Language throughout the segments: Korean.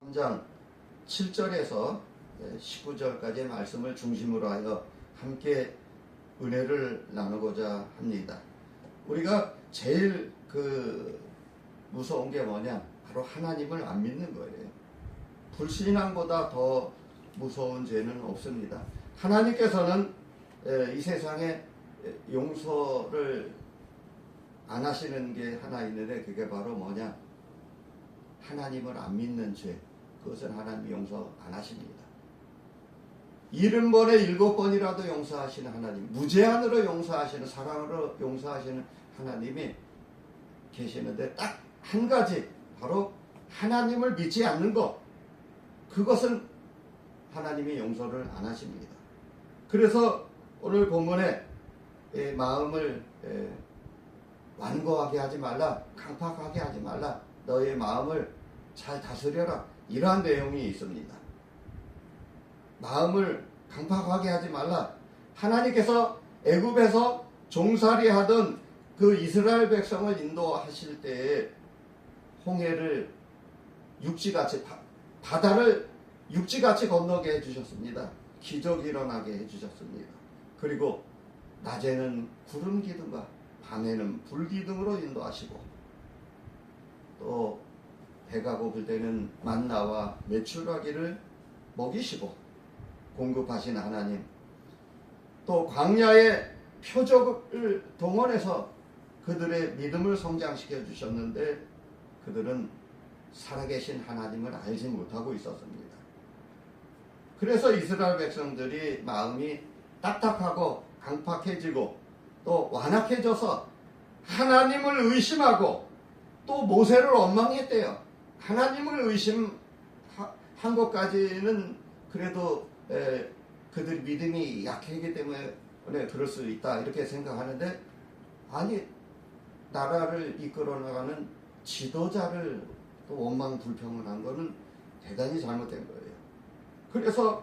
3장 7절에서 19절까지의 말씀을 중심으로 하여 함께 은혜를 나누고자 합니다. 우리가 제일 무서운 게 뭐냐? 바로 하나님을 안 믿는 거예요. 불신앙보다 더 무서운 죄는 없습니다. 하나님께서는 이 세상에 용서를 안 하시는 게 하나 있는데 그게 바로 뭐냐? 하나님을 안 믿는 죄. 그것은 하나님이 용서 안 하십니다. 70번에 7번이라도 용서하시는 하나님, 무제한으로 용서하시는, 사랑으로 용서하시는 하나님이 계시는데 딱 한 가지, 바로 하나님을 믿지 않는 것, 그것은 하나님이 용서를 안 하십니다. 그래서 오늘 본문에 마음을 완고하게 하지 말라, 강팍하게 하지 말라, 너의 마음을 잘 다스려라, 이러한 내용이 있습니다. 마음을 강팍하게 하지 말라. 하나님께서 애굽에서 종살이 하던 그 이스라엘 백성을 인도하실 때에 홍해를 육지같이, 바다를 육지같이 건너게 해주셨습니다. 기적이 일어나게 해주셨습니다. 그리고 낮에는 구름 기둥과 밤에는 불 기둥으로 인도하시고, 또 배가 고플 때는 만나와 메추라기를 먹이시고 공급하신 하나님, 또 광야의 표적을 동원해서 그들의 믿음을 성장시켜 주셨는데 그들은 살아계신 하나님을 알지 못하고 있었습니다. 그래서 이스라엘 백성들이 마음이 딱딱하고 강팍해지고 또 완악해져서 하나님을 의심하고 또 모세를 원망했대요. 하나님을 의심한 것까지는 그래도 그들 믿음이 약하기 때문에 그럴 수 있다 이렇게 생각하는데, 아니, 나라를 이끌어 나가는 지도자를 또 원망 불평을 한 거는 대단히 잘못된 거예요. 그래서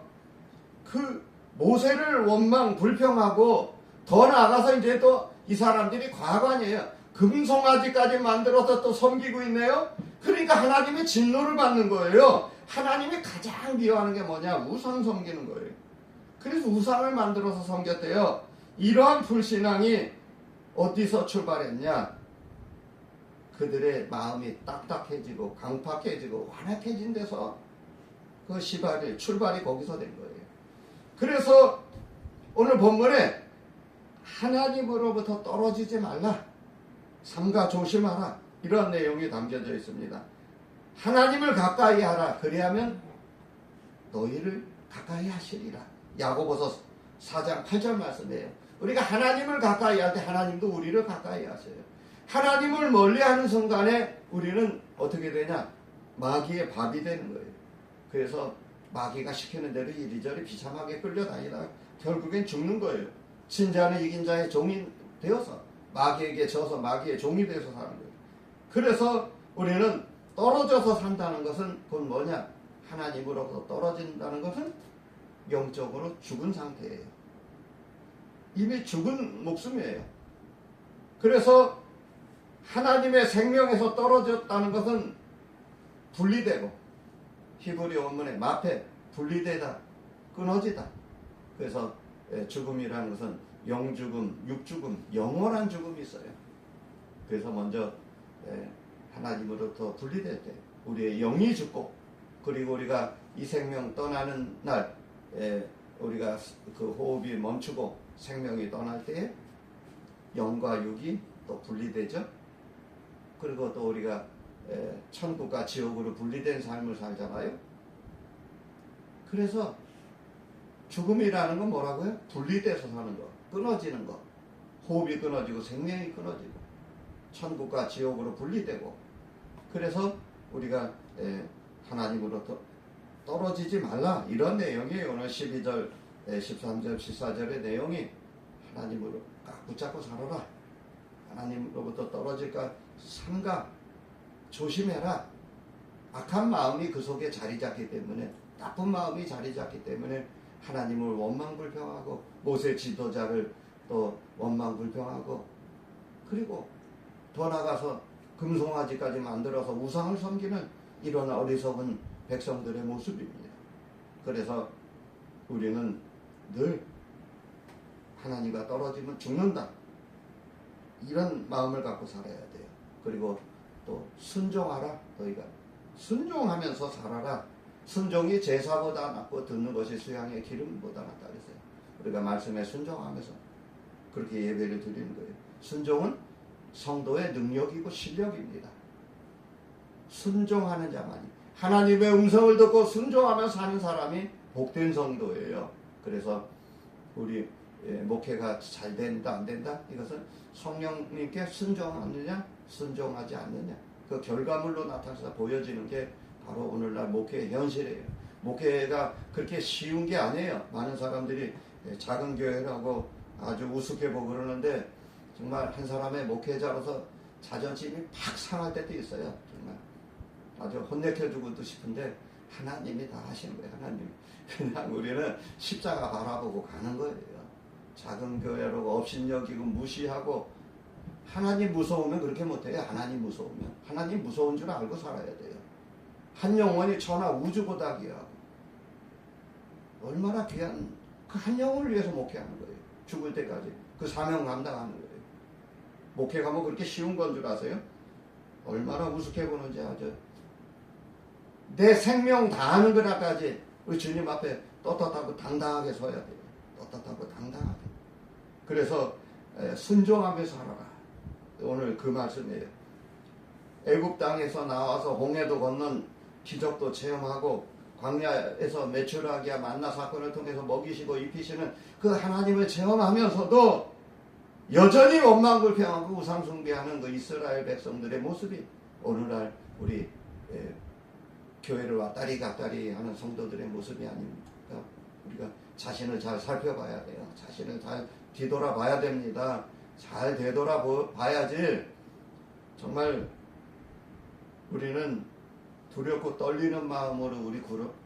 그 모세를 원망 불평하고 더 나아가서 이제 또 이 사람들이 과관이에요. 금송아지까지 만들어서 또 섬기고 있네요. 그러니까 하나님의 진노를 받는 거예요. 하나님이 가장 미워하는 게 뭐냐? 우상 섬기는 거예요. 그래서 우상을 만들어서 섬겼대요. 이러한 불신앙이 어디서 출발했냐? 그들의 마음이 딱딱해지고 강팍해지고 완악해진 데서 그 출발이 거기서 된 거예요. 그래서 오늘 본문에 하나님으로부터 떨어지지 말라, 삼가 조심하라, 이런 내용이 담겨져 있습니다. 하나님을 가까이 하라, 그리하면 너희를 가까이 하시리라. 야고보서 4장 8절 말씀이에요. 우리가 하나님을 가까이 할 때 하나님도 우리를 가까이 하세요. 하나님을 멀리하는 순간에 우리는 어떻게 되냐? 마귀의 밥이 되는 거예요. 그래서 마귀가 시키는 대로 이리저리 비참하게 끌려다니다가 결국엔 죽는 거예요. 진자는 이긴 자의 종이 되어서, 마귀에게 져서 마귀의 종이 되어서 사는 거예요. 그래서 우리는 떨어져서 산다는 것은 그건 뭐냐? 하나님으로부터 떨어진다는 것은 영적으로 죽은 상태예요. 이미 죽은 목숨이에요. 그래서 하나님의 생명에서 떨어졌다는 것은 분리되고, 히브리 원문에 마페, 분리되다, 끊어지다. 그래서 죽음이라는 것은 영죽음, 육죽음, 영원한 죽음이 있어요. 그래서 먼저 하나님으로부터 분리될 때 우리의 영이 죽고, 그리고 우리가 이 생명 떠나는 날 우리가 그 호흡이 멈추고 생명이 떠날 때에 영과 육이 또 분리되죠. 그리고 또 우리가 천국과 지옥으로 분리된 삶을 살잖아요. 그래서 죽음이라는 건 뭐라고요? 분리돼서 사는 거, 끊어지는 거, 호흡이 끊어지고 생명이 끊어지고 천국과 지옥으로 분리되고, 그래서 우리가 하나님으로부터 떨어지지 말라, 이런 내용이 오늘 12절, 13절, 14절의 내용이 하나님으로 꽉 붙잡고 살아라, 하나님으로부터 떨어질까 삼가 조심해라. 악한 마음이 그 속에 자리 잡기 때문에, 나쁜 마음이 자리 잡기 때문에 하나님을 원망불평하고 모세 지도자를 또 원망불평하고, 그리고 더 나가서 금송아지까지 만들어서 우상을 섬기는 이런 어리석은 백성들의 모습입니다. 그래서 우리는 늘 하나님과 떨어지면 죽는다, 이런 마음을 갖고 살아야 돼요. 그리고 또 순종하라. 너희가 순종하면서 살아라. 순종이 제사보다 낫고 듣는 것이 수양의 기름보다 낫다 그랬어요. 우리가 말씀에 순종하면서 그렇게 예배를 드리는 거예요. 순종은 성도의 능력이고 실력입니다. 순종하는 자만이, 하나님의 음성을 듣고 순종하며 사는 사람이 복된 성도예요. 그래서 우리 목회가 잘 된다 안 된다, 이것은 성령님께 순종하느냐 순종하지 않느냐, 그 결과물로 나타나서 보여지는 게 바로 오늘날 목회의 현실이에요. 목회가 그렇게 쉬운 게 아니에요. 많은 사람들이 작은 교회라고 아주 우습게 보고 그러는데, 정말 한 사람의 목회자로서 자존심이 팍 상할 때도 있어요. 정말 아주 혼내켜주고도 싶은데 하나님이 다 하시는 거예요. 하나님. 그냥 우리는 십자가 바라보고 가는 거예요. 작은 교회라고 업신여기고 무시하고, 하나님 무서우면 그렇게 못해요. 하나님 무서우면. 하나님 무서운 줄 알고 살아야 돼요. 한 영혼이 천하 우주보다 귀하고, 얼마나 귀한 그 한 영혼을 위해서 목회하는 거예요. 죽을 때까지 그 사명 감당하는 거예요. 목회가 뭐 그렇게 쉬운 건 줄 아세요? 얼마나 우습게 보는지 아죠. 내 생명 다하는 거라까지 우리 주님 앞에 떳떳하고 당당하게 서야 돼요. 떳떳하고 당당하게. 그래서 순종하며 살아라. 오늘 그 말씀이에요. 애굽 땅에서 나와서 홍해도 건넌 기적도 체험하고, 광야에서 메추라기야 만나 사건을 통해서 먹이시고 입히시는 그 하나님을 체험하면서도 여전히 원망불평하고 우상숭배하는 그 이스라엘 백성들의 모습이 오늘날 우리 교회를 왔다리 갔다리 하는 성도들의 모습이 아닙니까? 우리가 자신을 잘 살펴봐야 돼요. 자신을 잘 뒤돌아봐야 됩니다. 잘 되돌아봐야지 정말 우리는 두렵고 떨리는 마음으로 우리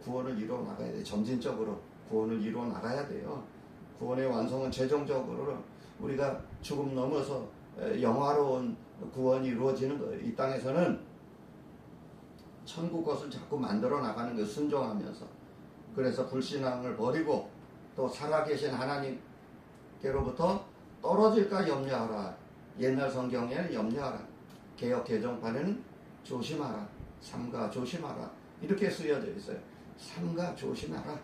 구원을 이루어 나가야 돼요. 점진적으로 구원을 이루어 나가야 돼요. 구원의 완성은 최종적으로 우리가 죽음 넘어서 영화로운 구원이 이루어지는 거예요. 이 땅에서는 천국 것을 자꾸 만들어 나가는 거예요. 순종하면서. 그래서 불신앙을 버리고 또 살아계신 하나님께로부터 떨어질까 염려하라. 옛날 성경에는 염려하라, 개역 개정판에는 조심하라, 삼가 조심하라, 이렇게 쓰여져 있어요. 삼가 조심하라.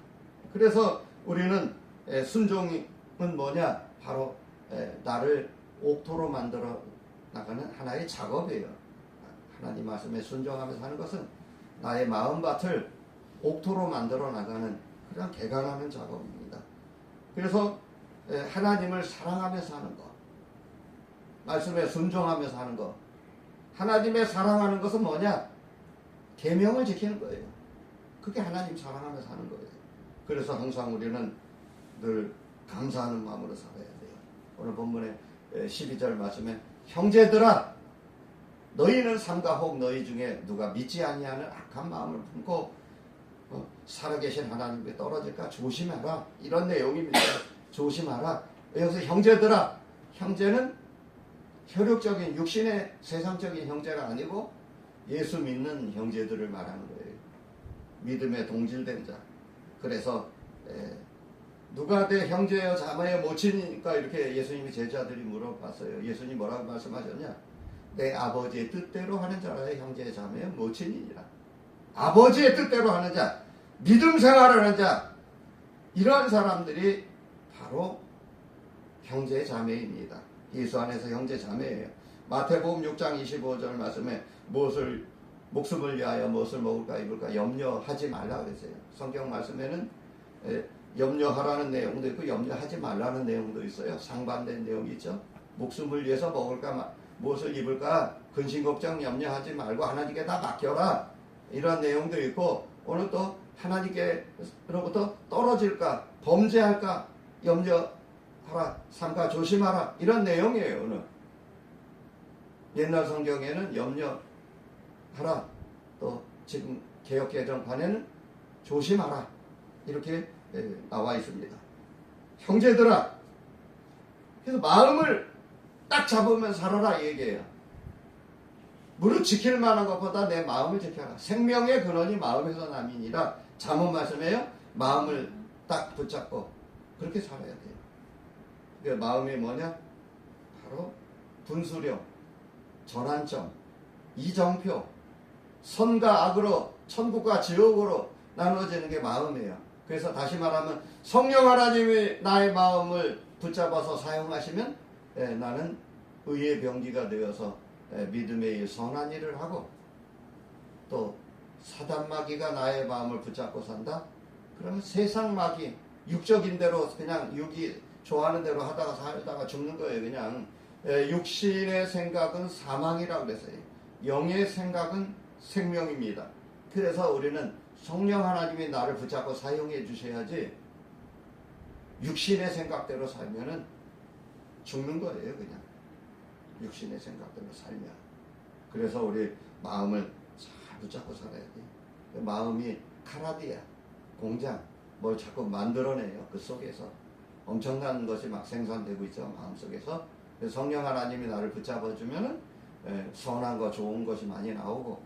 그래서 우리는 순종은 뭐냐? 바로 나를 옥토로 만들어 나가는 하나의 작업이에요. 하나님 말씀에 순종하면서 하는 것은 나의 마음밭을 옥토로 만들어 나가는 그런 개간하는 작업입니다. 그래서 하나님을 사랑하면서 하는 것, 말씀에 순종하면서 하는 것. 하나님의 사랑하는 것은 뭐냐? 계명을 지키는 거예요. 그게 하나님 사랑하면서 하는 거예요. 그래서 항상 우리는 늘 감사하는 마음으로 살아야 돼요. 오늘 본문의 12절 말씀에 형제들아 너희는 삼가 혹 너희 중에 누가 믿지 아니하는 악한 마음을 품고 살아계신 하나님께 떨어질까 조심하라, 이런 내용입니다. 조심하라. 여기서 형제들아, 형제는 혈육적인 육신의 세상적인 형제가 아니고 예수 믿는 형제들을 말하는 거예요. 믿음에 동질된 자. 그래서 누가 내 형제여 자매여 모친이니까 이렇게 예수님이 제자들이 물어봤어요. 예수님 뭐라고 말씀하셨냐? 내 아버지의 뜻대로 하는 자라의 형제 자매여 모친이니라. 아버지의 뜻대로 하는 자, 믿음 생활을 하는 자, 이러한 사람들이 바로 형제 자매입니다. 예수 안에서 형제 자매예요. 마태복음 6장 25절 말씀에 목숨을 위하여 무엇을 먹을까 입을까 염려하지 말라 그랬어요. 성경 말씀에는 염려하라는 내용도 있고 염려하지 말라는 내용도 있어요. 상반된 내용이 있죠. 목숨을 위해서 먹을까 무엇을 입을까 근심 걱정 염려하지 말고 하나님께 다 맡겨라, 이런 내용도 있고, 오늘 또 하나님께로부터 떨어질까 범죄할까 염려하라, 삼가 조심하라, 이런 내용이에요. 오늘 옛날 성경에는 염려하라, 또 지금 개역 개정판에는 조심하라, 이렇게 나와 있습니다. 형제들아, 그래서 마음을 딱 잡으면 살아라 이 얘기예요. 무릇 지킬 만한 것보다 내 마음을 지켜라. 생명의 근원이 마음에서 남이니라. 잠언 말씀에요. 마음을 딱 붙잡고 그렇게 살아야 돼요. 그 마음이 뭐냐? 바로 분수령, 전환점, 이정표, 선과 악으로, 천국과 지옥으로 나누어지는 게 마음이에요. 그래서 다시 말하면 성령 하나님이 나의 마음을 붙잡아서 사용하시면 나는 의의 병기가 되어서 믿음의 선한 일을 하고, 또 사단 마귀가 나의 마음을 붙잡고 산다? 그러면 세상 마귀, 육적인 대로 그냥 육이 좋아하는 대로 하다가 살다가 죽는 거예요. 그냥 육신의 생각은 사망이라고 그랬어요. 영의 생각은 생명입니다. 그래서 우리는 성령 하나님이 나를 붙잡고 사용해 주셔야지 육신의 생각대로 살면은 죽는 거예요. 그냥 육신의 생각대로 살면. 그래서 우리 마음을 잘 붙잡고 살아야 돼요. 마음이 카라디아, 공장, 뭘 자꾸 만들어내요. 그 속에서 엄청난 것이 막 생산되고 있죠. 마음속에서. 성령 하나님이 나를 붙잡아주면은 선한 거, 좋은 것이 많이 나오고,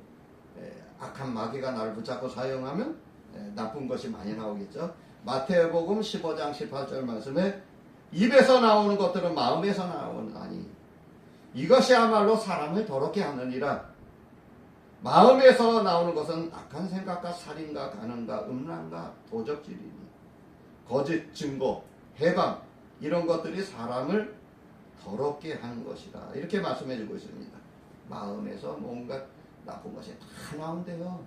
악한 마귀가 나를 붙잡고 사용하면 나쁜 것이 많이 나오겠죠. 마태복음 15장 18절 말씀에 입에서 나오는 것들은 마음에서 나오나니 이것이야말로 사람을 더럽게 하느니라. 마음에서 나오는 것은 악한 생각과 살인과 간음과 음란과 도적질이니 거짓 증거, 해방, 이런 것들이 사람을 더럽게 하는 것이다. 이렇게 말씀해 주고 있습니다. 마음에서 뭔가 나쁜 것이 다 나온대요.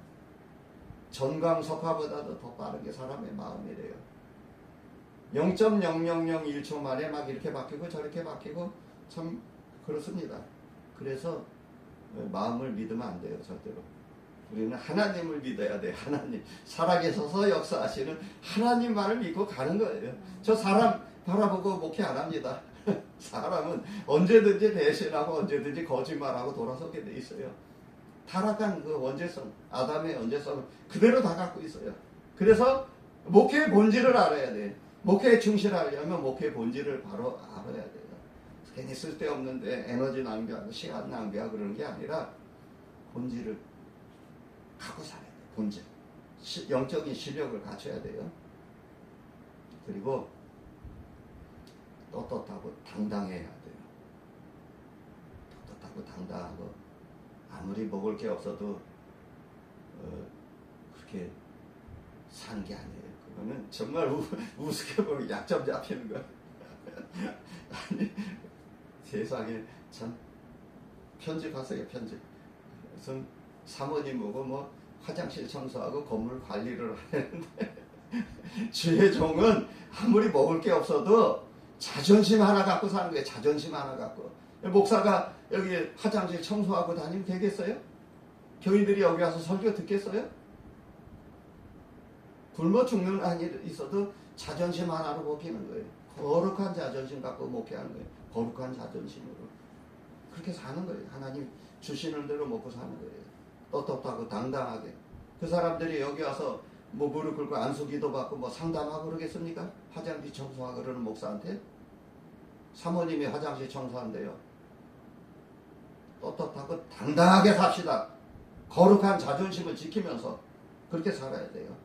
전광석화보다도 더 빠르게 사람의 마음이래요. 0.0001초 만에 막 이렇게 바뀌고 저렇게 바뀌고 참 그렇습니다. 그래서 마음을 믿으면 안 돼요. 절대로. 우리는 하나님을 믿어야 돼요. 하나님. 살아계셔서 역사하시는 하나님만을 믿고 가는 거예요. 저 사람 바라보고 목회 안 합니다. 사람은 언제든지 배신하고 언제든지 거짓말하고 돌아서게 돼 있어요. 타락한 그 원죄성, 아담의 원죄성을 그대로 다 갖고 있어요. 그래서 목회의 본질을 알아야 돼. 목회에 충실하려면 목회의 본질을 바로 알아야 돼요. 괜히 쓸데없는데 에너지 낭비하고 시간 낭비하고 그러는 게 아니라 본질을 갖고 살아야 돼요. 본질. 영적인 실력을 갖춰야 돼요. 그리고 떳떳하고 당당해야 돼요. 떳떳하고 당당하고 아무리 먹을 게 없어도 그렇게 사는 게 아니에요. 그거는 정말 우습게 보면 약점 잡히는 거야. 아니, 세상에 참 편집하세요. 편집. 그래서 사모님 보고 뭐 화장실 청소하고 건물 관리를 하는데 주의 종은 아무리 먹을 게 없어도 자존심 하나 갖고 사는 거예요. 자존심 하나 갖고. 목사가 여기 화장실 청소하고 다니면 되겠어요? 교인들이 여기 와서 설교 듣겠어요? 굶어 죽는 한이 있어도 자존심 하나로 먹히는 거예요. 거룩한 자존심 갖고 목회하는 거예요. 거룩한 자존심으로. 그렇게 사는 거예요. 하나님 주시는 대로 먹고 사는 거예요. 떳떳하고 당당하게. 그 사람들이 여기 와서 뭐 무릎 꿇고 안수기도 받고 뭐 상담하고 그러겠습니까? 화장실 청소하고 그러는 목사한테? 사모님이 화장실 청소한대요. 떳떳하고 당당하게 삽시다. 거룩한 자존심을 지키면서 그렇게 살아야 돼요.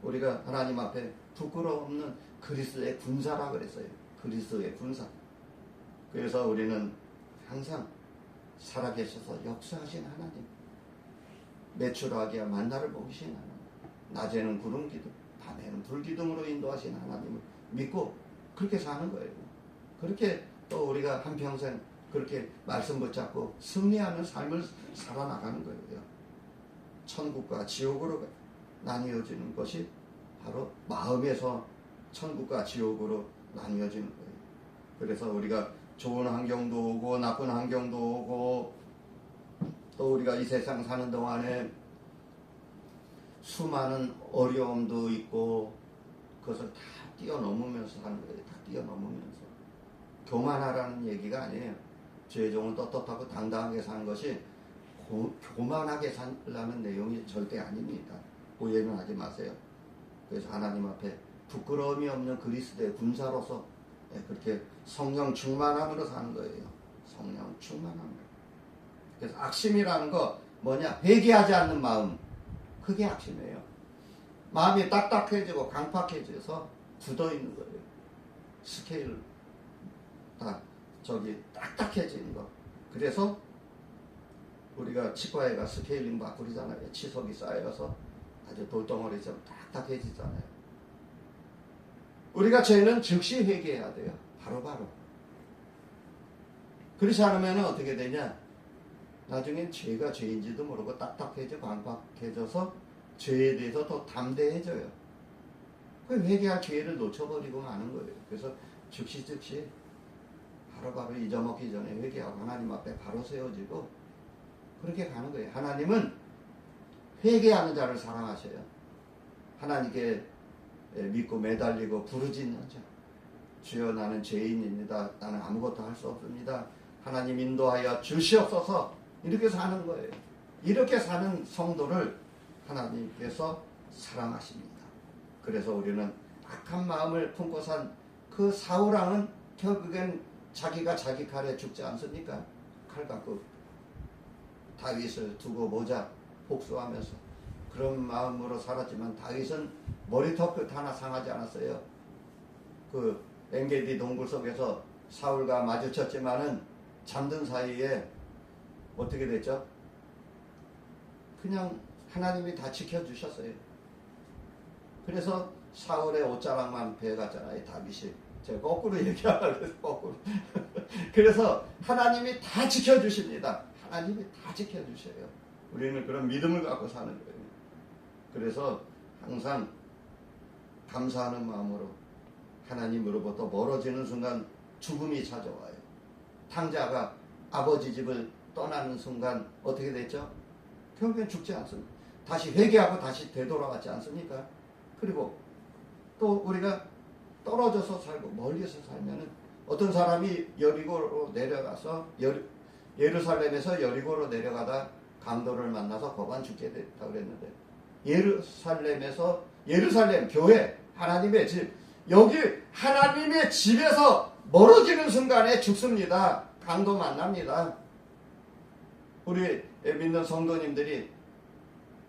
우리가 하나님 앞에 부끄러움 없는 그리스도의 군사라 그랬어요. 그리스도의 군사. 그래서 우리는 항상 살아계셔서 역사하신 하나님, 매출하기야 만나를 보이신 하나님, 낮에는 구름기둥, 밤에는 불기둥으로 인도하신 하나님을 믿고 그렇게 사는 거예요. 그렇게 또 우리가 한평생 그렇게 말씀 붙잡고 승리하는 삶을 살아나가는 거예요. 천국과 지옥으로 나뉘어지는 것이 바로 마음에서 천국과 지옥으로 나뉘어지는 거예요. 그래서 우리가 좋은 환경도 오고 나쁜 환경도 오고 또 우리가 이 세상 사는 동안에 수많은 어려움도 있고 그것을 다 뛰어넘으면서 사는 거예요. 다 뛰어넘으면서. 교만하라는 얘기가 아니에요. 주의 종은 떳떳하고 당당하게 사는 것이 교만하게 살라는 내용이 절대 아닙니다. 오해는 하지 마세요. 그래서 하나님 앞에 부끄러움이 없는 그리스도의 군사로서 그렇게 성령 충만함으로 사는 거예요. 성령 충만함으로. 그래서 악심이라는 거 뭐냐? 회개하지 않는 마음. 그게 악심이에요. 마음이 딱딱해지고 강팍해져서 굳어있는 거예요. 스케일 다 딱딱해지는 거. 그래서 우리가 치과에 가 스케일링 받고 그러잖아요. 치석이 쌓여서 아주 돌덩어리처럼 딱딱해지잖아요. 우리가 죄는 즉시 회개해야 돼요. 바로바로. 그렇지 않으면 어떻게 되냐? 나중엔 죄가 죄인지도 모르고 딱딱해져 강박해져서 죄에 대해서 더 담대해져요. 그 회개할 기회를 놓쳐버리고 마는 거예요. 그래서 즉시 바로바로 잊어먹기 전에 회개하고 하나님 앞에 바로 세워지고 그렇게 가는 거예요. 하나님은 회개하는 자를 사랑하셔요. 하나님께 믿고 매달리고 부르짖는 자. 주여 나는 죄인입니다. 나는 아무것도 할 수 없습니다. 하나님 인도하여 주시옵소서. 이렇게 사는 거예요. 이렇게 사는 성도를 하나님께서 사랑하십니다. 그래서 우리는 악한 마음을 품고 산 그 사울왕은 결국엔 자기가 자기 칼에 죽지 않습니까? 칼 갖고 다윗을 두고 보자 복수하면서 그런 마음으로 살았지만 다윗은 머리털 끝 하나 상하지 않았어요. 그 엔게디 동굴 속에서 사울과 마주쳤지만은 잠든 사이에 어떻게 됐죠? 그냥 하나님이 다 지켜주셨어요. 그래서 사울의 옷자락만 베어갔잖아요. 다윗이. 제가 거꾸로 얘기하려고 해서 거꾸로. 그래서 하나님이 다 지켜주십니다. 하나님이 다 지켜주셔요. 우리는 그런 믿음을 갖고 사는 거예요. 그래서 항상 감사하는 마음으로 하나님으로부터 멀어지는 순간 죽음이 찾아와요. 탕자가 아버지 집을 떠나는 순간 어떻게 됐죠? 결국엔 죽지 않습니다. 다시 회개하고 다시 되돌아왔지 않습니까? 그리고 또 우리가 떨어져서 살고 멀리서 살면은 어떤 사람이 여리고로 내려가서 예루살렘에서 여리고로 내려가다 강도를 만나서 거반 죽게 됐다고 그랬는데 예루살렘 교회 하나님의 집 여기 하나님의 집에서 멀어지는 순간에 죽습니다. 강도 만납니다. 우리 믿는 성도님들이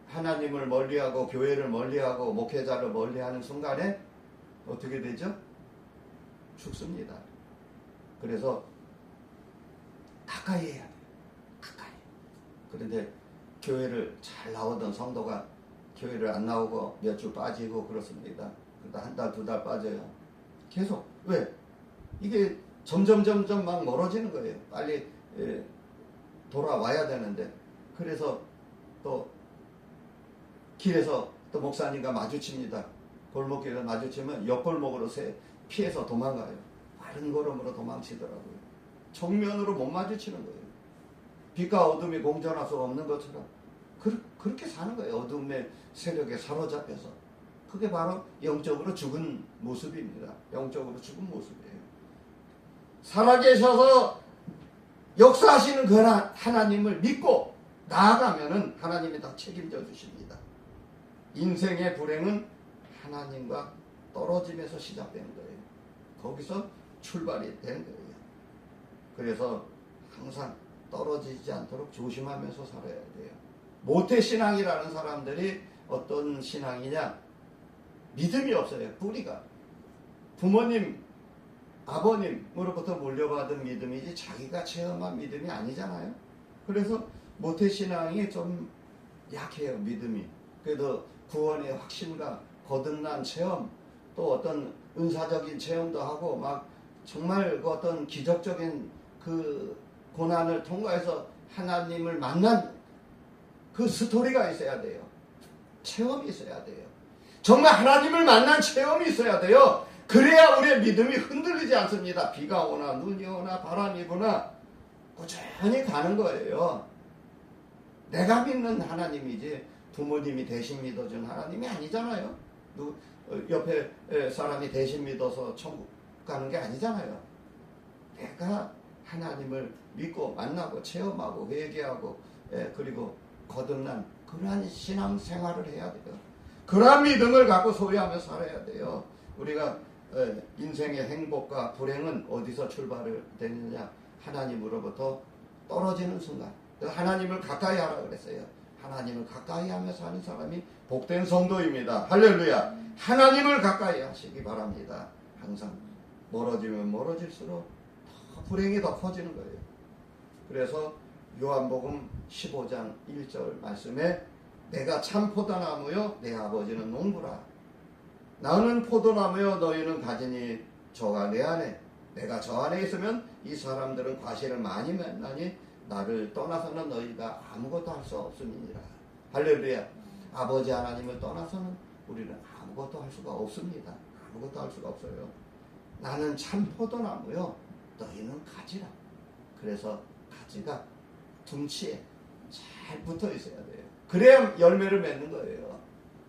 하나님을 멀리하고 교회를 멀리하고 목회자를 멀리하는 순간에 어떻게 되죠? 죽습니다. 그래서 가까이 해야 돼요. 가까이. 그런데 교회를 잘 나오던 성도가 교회를 안 나오고 몇 주 빠지고 그렇습니다. 그러다 한 달, 두 달 빠져요. 계속. 왜? 이게 점점 막 멀어지는 거예요. 빨리 돌아와야 되는데. 그래서 또 길에서 또 목사님과 마주칩니다. 골목길에 마주치면 옆골목으로 피해서 도망가요. 빠른 걸음으로 도망치더라고요. 정면으로 못 마주치는 거예요. 빛과 어둠이 공존할 수 없는 것처럼 그렇게 사는 거예요. 어둠의 세력에 사로잡혀서. 그게 바로 영적으로 죽은 모습입니다. 영적으로 죽은 모습이에요. 살아계셔서 역사하시는 그 하나님을 믿고 나아가면은 하나님이 다 책임져 주십니다. 인생의 불행은 하나님과 떨어짐에서 시작되는 거예요. 거기서 출발이 되는 거예요. 그래서 항상 떨어지지 않도록 조심하면서 살아야 돼요. 모태신앙이라는 사람들이 어떤 신앙이냐? 믿음이 없어요. 뿌리가. 부모님, 아버님으로부터 물려받은 믿음이지 자기가 체험한 믿음이 아니잖아요. 그래서 모태신앙이 좀 약해요. 믿음이. 그래도 구원의 확신과 거듭난 체험, 또 어떤 은사적인 체험도 하고 막 정말 그 어떤 기적적인 그 고난을 통과해서 하나님을 만난 그 스토리가 있어야 돼요. 체험이 있어야 돼요. 정말 하나님을 만난 체험이 있어야 돼요. 그래야 우리의 믿음이 흔들리지 않습니다. 비가 오나 눈이 오나 바람이 부나 꾸준히 가는 거예요. 내가 믿는 하나님이지 부모님이 대신 믿어준 하나님이 아니잖아요. 옆에 사람이 대신 믿어서 천국 가는 게 아니잖아요. 내가 하나님을 믿고 만나고 체험하고 회개하고 그리고 거듭난 그러한 신앙생활을 해야 돼요. 그러한 믿음을 갖고 소유하며 살아야 돼요. 우리가 인생의 행복과 불행은 어디서 출발을 되느냐? 하나님으로부터 떨어지는 순간, 그래서 하나님을 가까이 하라 그랬어요. 하나님을 가까이 하며 사는 사람이 복된 성도입니다. 할렐루야. 하나님을 가까이 하시기 바랍니다. 항상 멀어지면 멀어질수록 더 불행이 더 커지는 거예요. 그래서 요한복음 15장 1절 말씀에 내가 참 포도나무요 내 아버지는 농부라. 나는 포도나무요 너희는 가지니 저가 내 안에 내가 저 안에 있으면 이 사람들은 과실을 많이 맺나니 나를 떠나서는 너희가 아무것도 할 수 없음이니라. 할렐루야. 아버지 하나님을 떠나서는 우리는 아무것도 할 수가 없습니다. 아무것도 할 수가 없어요. 나는 참 포도나무요 너희는 가지라. 그래서 가지가 둥치에 잘 붙어 있어야 돼요. 그래야 열매를 맺는 거예요.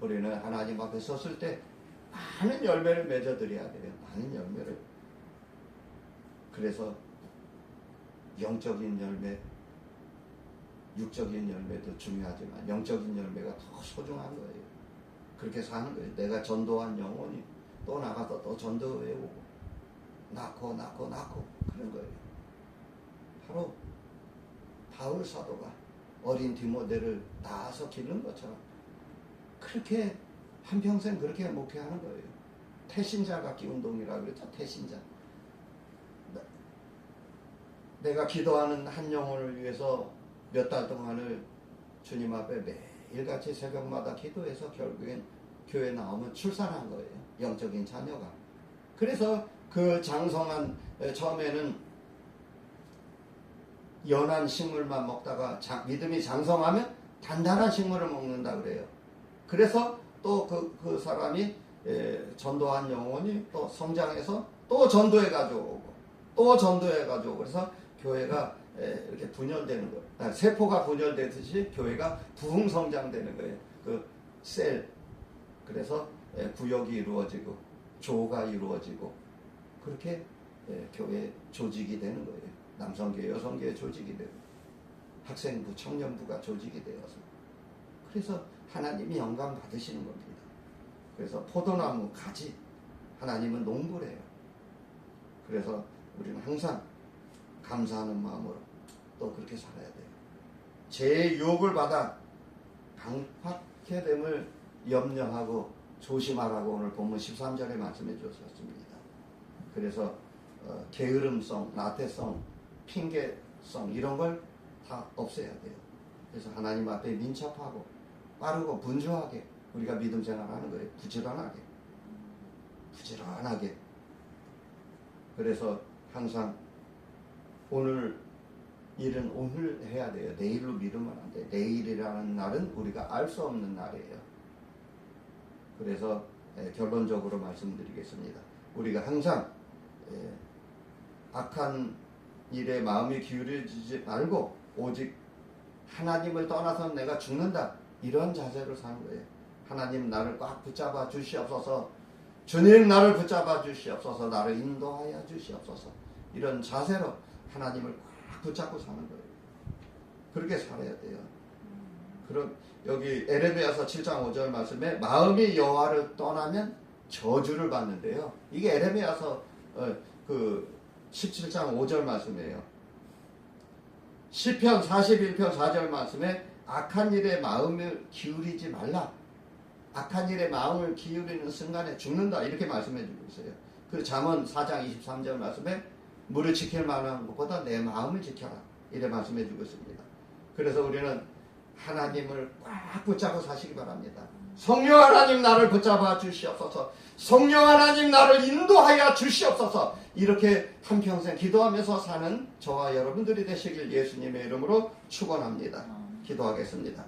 우리는 하나님 앞에 섰을 때 많은 열매를 맺어드려야 돼요. 많은 열매를. 그래서 영적인 열매, 육적인 열매도 중요하지만 영적인 열매가 더 소중한 거예요. 그렇게 사는 거예요. 내가 전도한 영혼이 또 나가서 또 전도해 오고 낳고 그런 거예요. 바로 바울 사도가 어린 디모데를 낳아서 기르는 것처럼 그렇게 한평생 그렇게 목회하는 거예요. 태신자 갖기 운동이라고 그랬죠. 태신자. 내가 기도하는 한 영혼을 위해서 몇 달 동안을 주님 앞에 매일같이 새벽마다 기도해서 결국엔 교회 나오면 출산한 거예요. 영적인 자녀가. 그래서 그 장성한 처음에는 연한 식물만 먹다가 믿음이 장성하면 단단한 식물을 먹는다 그래요. 그래서 또 그 사람이 전도한 영혼이 또 성장해서 또 전도해 가지고 또 전도해 가지고 그래서 교회가 이렇게 분열되는 거예요. 세포가 분열되듯이 교회가 부흥성장되는 거예요. 그 셀. 그래서 구역이 이루어지고 조가 이루어지고 그렇게 교회 조직이 되는 거예요. 남성교회, 여성교회 조직이 되고 학생부, 청년부가 조직이 되어서 그래서 하나님이 영광 받으시는 겁니다. 그래서 포도나무 가지, 하나님은 농부래요. 그래서 우리는 항상 감사하는 마음으로 또 그렇게 살아야 돼요. 죄의 유혹을 받아 강팍해 됨을 염려하고 조심하라고 오늘 본문 13절에 말씀해 주셨습니다. 그래서 게으름성, 나태성, 핑계성 이런 걸 다 없애야 돼요. 그래서 하나님 앞에 민첩하고 빠르고 분주하게 우리가 믿음 생활하는 거예요. 부지런하게. 그래서 항상 오늘 일은 오늘 해야 돼요. 내일로 미루면 안 돼요. 내일이라는 날은 우리가 알 수 없는 날이에요. 그래서 결론적으로 말씀드리겠습니다. 우리가 항상 악한 일에 마음이 기울여지지 말고 오직 하나님을 떠나서는 내가 죽는다. 이런 자세로 사는 거예요. 하나님 나를 꽉 붙잡아 주시옵소서. 주님 나를 붙잡아 주시옵소서. 나를 인도하여 주시옵소서. 이런 자세로 하나님을 꽉 붙잡고 사는 거예요. 그렇게 살아야 돼요. 그럼 여기 에레미야서 7장 5절 말씀에 마음이 여호와를 떠나면 저주를 받는데요. 이게 에레미야서 그 17장 5절 말씀이에요. 시편 41편 4절 말씀에 악한 일에 마음을 기울이지 말라. 악한 일에 마음을 기울이는 순간에 죽는다. 이렇게 말씀해 주고 있어요. 그리고 잠언 4장 23절 말씀에 물을 지킬 만한 것보다 내 마음을 지켜라. 이래 말씀해 주고 있습니다. 그래서 우리는 하나님을 꽉 붙잡고 사시기 바랍니다. 성령 하나님 나를 붙잡아 주시옵소서. 성령 하나님 나를 인도하여 주시옵소서. 이렇게 한평생 기도하면서 사는 저와 여러분들이 되시길 예수님의 이름으로 축원합니다. 기도하겠습니다.